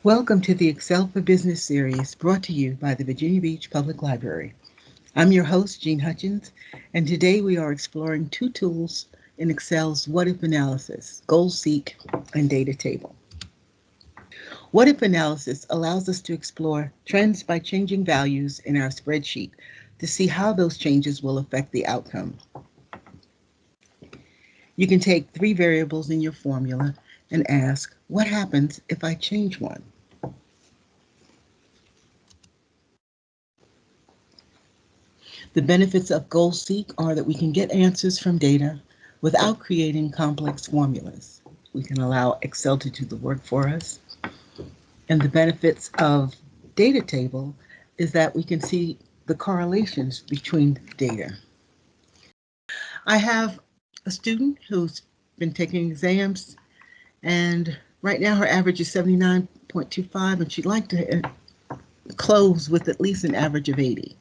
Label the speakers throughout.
Speaker 1: Welcome to the Excel for Business series brought to you by the Virginia Beach Public Library. I'm your host, Jeanne Hutchins, and today we are exploring two tools in Excel's what-if analysis, goal seek, and data table. What-if analysis allows us to explore trends by changing values in our spreadsheet to see how those changes will affect the outcome. You can take three variables in your formula and ask, what happens if I change one? The benefits of goal seek are that we can get answers from data without creating complex formulas. We can allow Excel to do the work for us. And the benefits of data table is that we can see the correlations between data. I have a student who's been taking exams, and right now her average is 79.25, and she'd like to close with at least an average of 80.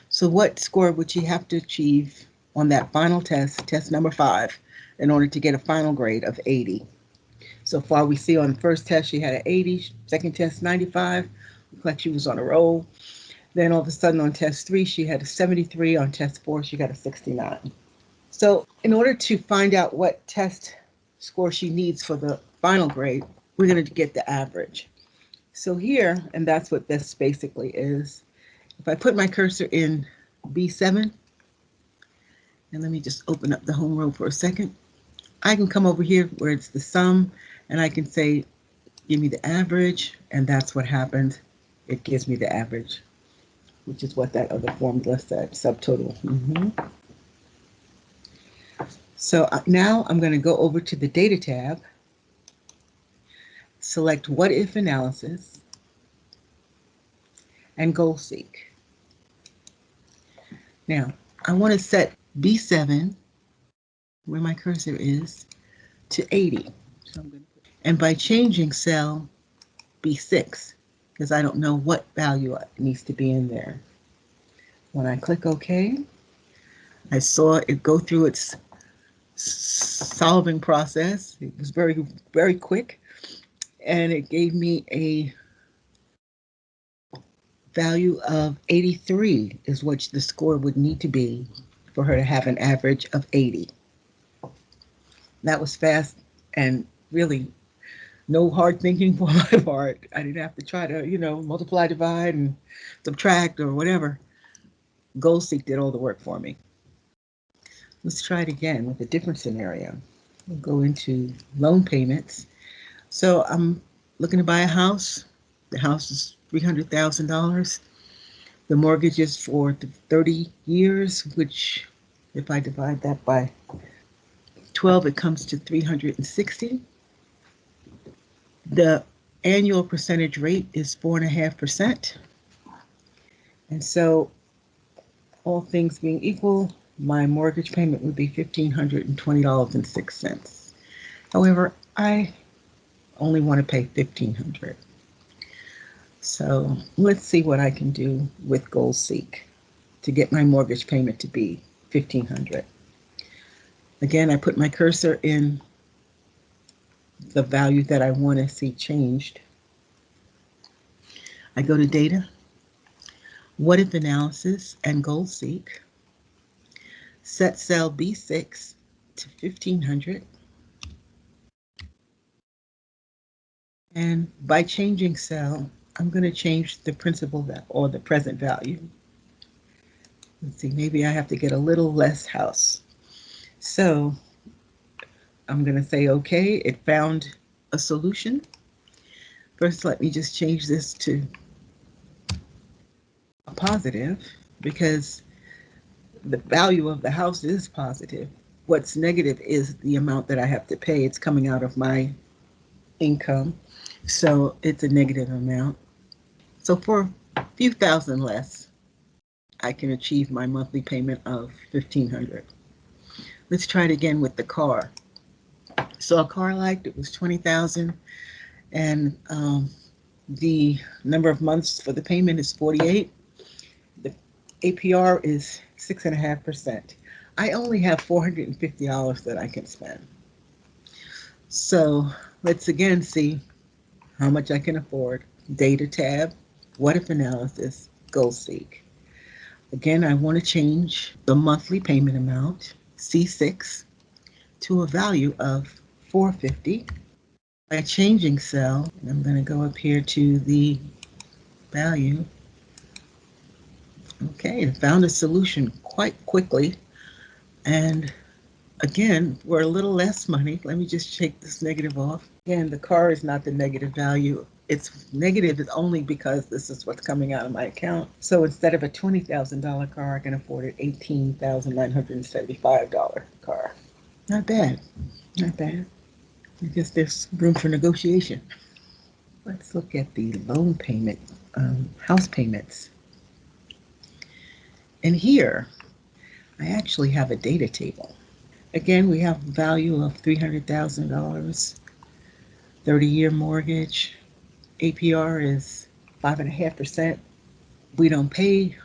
Speaker 1: So what score would she have to achieve on that final test, test number 5, in order to get a final grade of 80? So far we see on the first test she had an 80, second test 95, looked like she was on a roll. Then all of a sudden on test 3 she had a 73, on test 4 she got a 69. So in order to find out what test score she needs for the final grade, we're going to get the average. So here, and that's what this basically is, if I put my cursor in B7, and let me just open up the home row for a second, I can come over here where it's the sum, and I can say, give me the average, and that's what happens. It gives me the average, which is what that other formula said, subtotal. So now I'm going to go over to the Data tab, select What If Analysis, and Goal Seek. Now, I want to set B7, where my cursor is, to 80. So and by changing cell B6, because I don't know what value needs to be in there. When I click OK, I saw it go through its solving process. It was very, very quick, and it gave me a value of 83 is what the score would need to be for her to have an average of 80. That was fast and really no hard thinking for my part. I didn't have to try to, multiply, divide, and subtract or whatever. GoalSeek did all the work for me. Let's try it again with a different scenario. We'll go into loan payments. So I'm looking to buy a house. The house is $300,000. The mortgage is for 30 years, which if I divide that by 12, it comes to 360. The annual percentage rate is 4.5%. And so all things being equal, my mortgage payment would be $1,520.06. However, I only want to pay $1,500. So let's see what I can do with GoalSeek to get my mortgage payment to be $1,500. Again, I put my cursor in the value that I want to see changed. I go to Data, What If Analysis, and GoalSeek. Set cell B6 to 1,500. And by changing cell, I'm going to change the principal or the present value. Let's see, maybe I have to get a little less house. So I'm going to say, okay, it found a solution. First, let me just change this to a positive because the value of the house is positive. What's negative is the amount that I have to pay. It's coming out of my income, so it's a negative amount. So for a few thousand less, I can achieve my monthly payment of $1,500. Let's try it again with the car. So a car I liked, it was $20,000, and the number of months for the payment is 48. The APR is 6.5%. I only have $450 that I can spend. So let's again see how much I can afford, data tab, what if analysis, goal seek. Again, I want to change the monthly payment amount, C6, to a value of 450. By changing cell, and I'm going to go up here to the value. Okay, I found a solution quite quickly. And again, for a little less money, let me just take this negative off. Again, the car is not the negative value. It's negative is only because this is what's coming out of my account. So instead of a $20,000 car, I can afford an $18,975 car. Not bad. Not bad. I guess there's room for negotiation. Let's look at the loan payment, house payments. And here, I actually have a data table. Again, we have a value of $300,000, 30-year mortgage. APR is 5.5%. We don't pay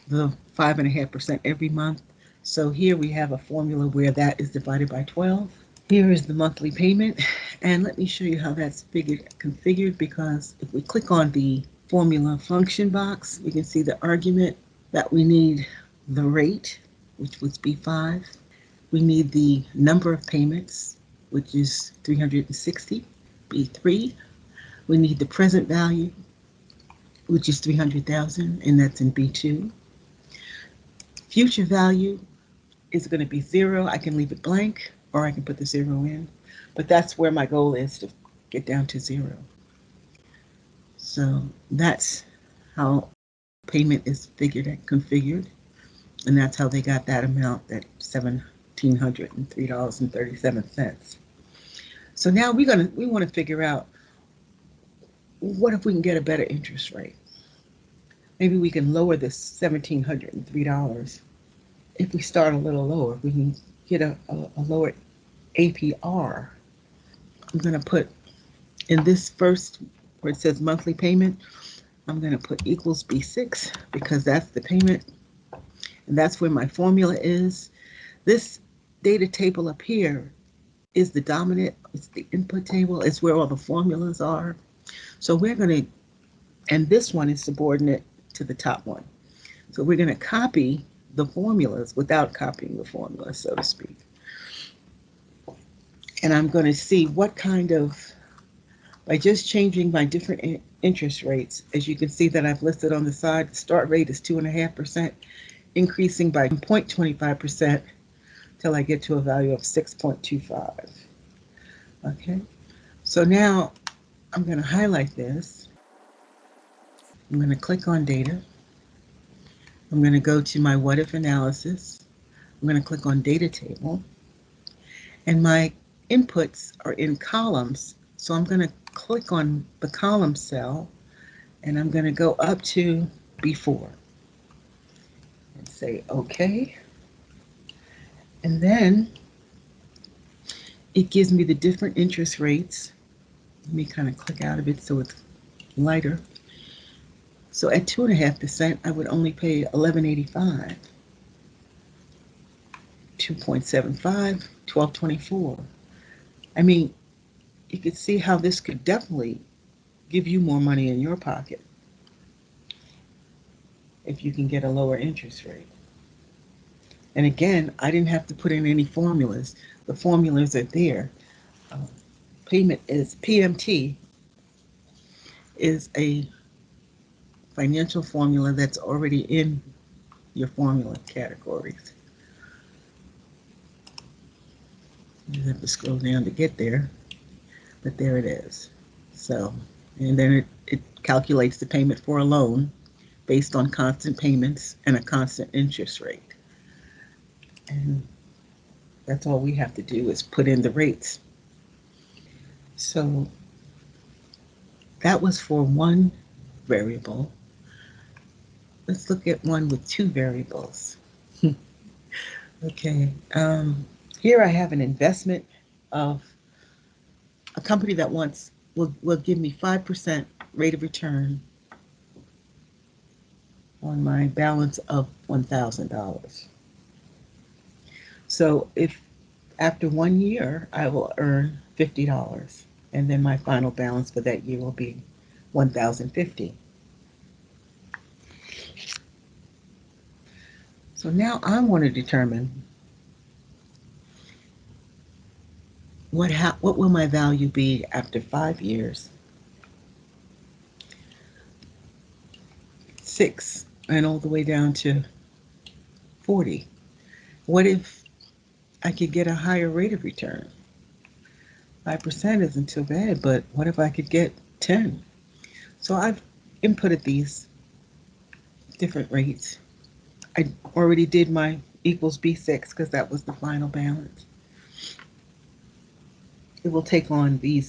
Speaker 1: the 5.5% every month. So here we have a formula where that is divided by 12. Here is the monthly payment. And let me show you how that's configured, because if we click on the formula function box, we can see the argument that we need the rate, which would be 5. We need the number of payments, which is 360, B3. We need the present value, which is 300,000, and that's in B2. Future value is going to be 0. I can leave it blank, or I can put the 0 in, but that's where my goal is, to get down to 0. So that's how payment is configured, and that's how they got that amount, that $1,703.37. So now we want to figure out, what if we can get a better interest rate? Maybe we can lower this $1,703. If we start a little lower, we can get a lower APR. I'm going to put in this first, where it says monthly payment, I'm going to put equals B6, because that's the payment, and that's where my formula is. This data table up here is the dominant, it's the input table, it's where all the formulas are. So we're going to, and this one is subordinate to the top one. So we're going to copy the formulas without copying the formula, so to speak. And I'm going to see what kind of, by just changing my different interest rates, as you can see that I've listed on the side, the start rate is 2.5%, increasing by 0.25% till I get to a value of 6.25. Okay, so now I'm going to highlight this. I'm going to click on data. I'm going to go to my what if analysis. I'm going to click on data table, and my inputs are in columns. So I'm going to click on the column cell, and I'm going to go up to B4 and say OK. And then it gives me the different interest rates. Let me kind of click out of it so it's lighter. So at 2.5%, I would only pay $11.85. 2.75, $12.24. I mean, you could see how this could definitely give you more money in your pocket if you can get a lower interest rate. And again, I didn't have to put in any formulas. The formulas are there. Payment is PMT, is a financial formula that's already in your formula categories. You have to scroll down to get there, but there it is. So, and then it calculates the payment for a loan based on constant payments and a constant interest rate. And that's all we have to do, is put in the rates. So that was for one variable. Let's look at one with two variables. Okay, here I have an investment of a company that will give me 5% rate of return on my balance of $1,000. So if after 1 year I will earn $50, and then my final balance for that year will be $1,050. So now I want to determine what will my value be after 5 years, 6, and all the way down to 40. What if I could get a higher rate of return? 5% isn't too bad, but what if I could get 10? So I've inputted these different rates. I already did my equals B6 because that was the final balance. It will take on the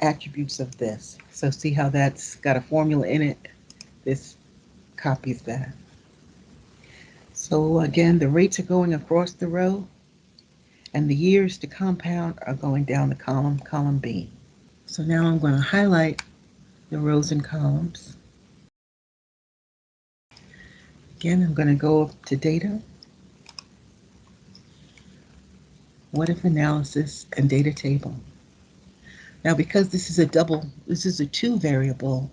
Speaker 1: attributes of this. So see how that's got a formula in it? This copies that. So again, the rates are going across the row, and the years to compound are going down the column B. So now I'm going to highlight the rows and columns. Again, I'm going to go up to data, what if analysis, and data table. Now because this is a two variable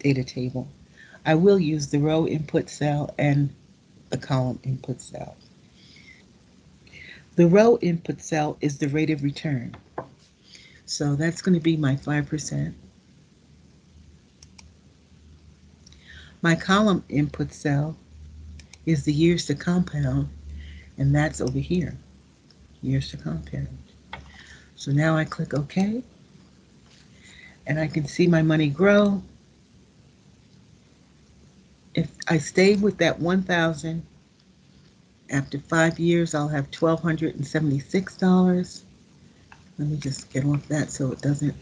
Speaker 1: data table, I will use the row input cell and the column input cell. The row input cell is the rate of return. So that's going to be my 5%. My column input cell is the years to compound, and that's over here, years to compound. So now I click OK, and I can see my money grow. If I stay with that 1,000, after 5 years, I'll have $1,276. Let me just get off that so it doesn't,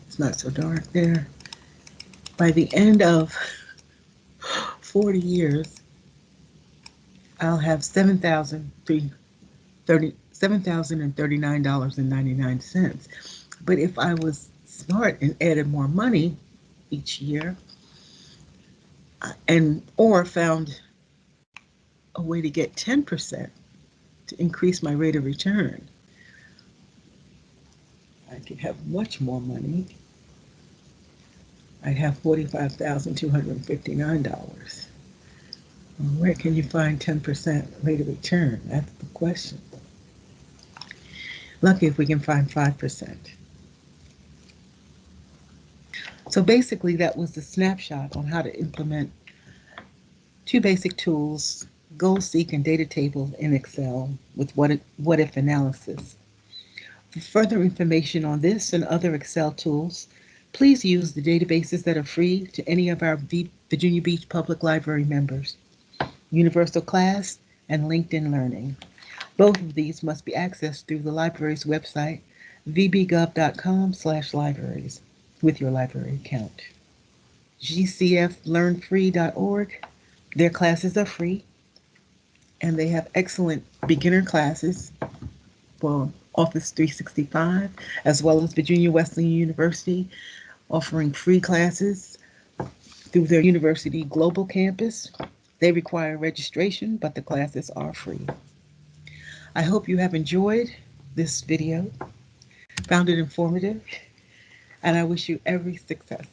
Speaker 1: it's not so dark there. By the end of 40 years, I'll have $7,039.99. But if I was smart and added more money each year, or found a way to get 10% to increase my rate of return, I could have much more money. I'd have $45,259. Where can you find 10% rate of return? That's the question. Lucky if we can find 5%. So basically that was the snapshot on how to implement two basic tools, goal seek and data table in Excel with what if analysis. For further information on this and other Excel tools, please use the databases that are free to any of our Virginia Beach Public Library members, Universal Class and LinkedIn Learning. Both of these must be accessed through the library's website, vbgov.com/libraries, with your library account. gcflearnfree.org, their classes are free, and they have excellent beginner classes for Office 365, as well as Virginia Wesleyan University offering free classes through their university global campus. They require registration, but the classes are free. I hope you have enjoyed this video, found it informative, and I wish you every success.